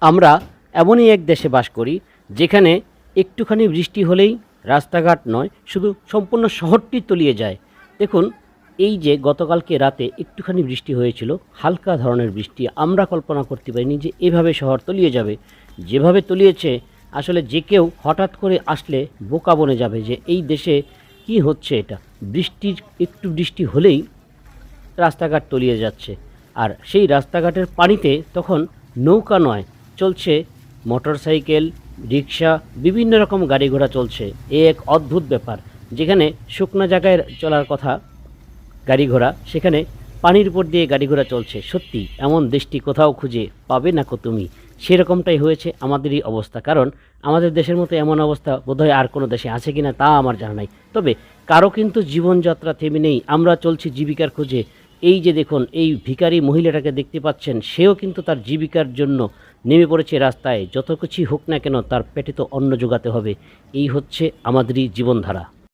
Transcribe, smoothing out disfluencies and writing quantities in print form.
আমরা এমনই এক দেশে বাস করি যেখানে একটুখানি বৃষ্টি হলেই রাস্তাঘাট নয়, শুধু সম্পূর্ণ শহরটি তলিয়ে যায়। দেখুন, এই যে গতকালকে রাতে একটুখানি বৃষ্টি হয়েছিল, হালকা ধরনের বৃষ্টি, আমরা কল্পনা করতে পারিনি যে এভাবে শহর তলিয়ে যাবে। যেভাবে তলিয়েছে, আসলে যে কেউ হঠাৎ করে আসলে বোকা বনে যাবে যে এই দেশে কি হচ্ছে। এটা বৃষ্টির একটু বৃষ্টি হলেই রাস্তাঘাট তলিয়ে যাচ্ছে। আর সেই রাস্তাঘাটের পানিতে তখন নৌকা নয়, চলছে মোটরসাইকেল, রিক্সা, বিভিন্ন রকম গাড়ি ঘোড়া চলছে। এ এক অদ্ভুত ব্যাপার, যেখানে শুকনো জায়গায় চলার কথা গাড়ি ঘোড়া, সেখানে পানির উপর দিয়ে গাড়ি ঘোড়া চলছে। সত্যি এমন দেশটি কোথাও খুঁজে পাবে না কো তুমি। সেরকমটাই হয়েছে আমাদেরই অবস্থা। কারণ আমাদের দেশের মতো এমন অবস্থা বোধহয় আর কোনো দেশে আছে কিনা তা আমার জানা নাই। তবে কারো কিন্তু জীবনযাত্রা থেমে নেই, আমরা চলছি জীবিকার খোঁজে। এই যে দেখুন, এই ভিখারি মহিলাটাকে দেখতে পাচ্ছেন, সেও কিন্তু তার জীবিকার জন্য নেমে পড়েছে রাস্তায়। যত কিছুই হোক না কেন, তার পেটে তো অন্ন জোগাতে হবে। এই হচ্ছে আমাদেরই জীবনধারা।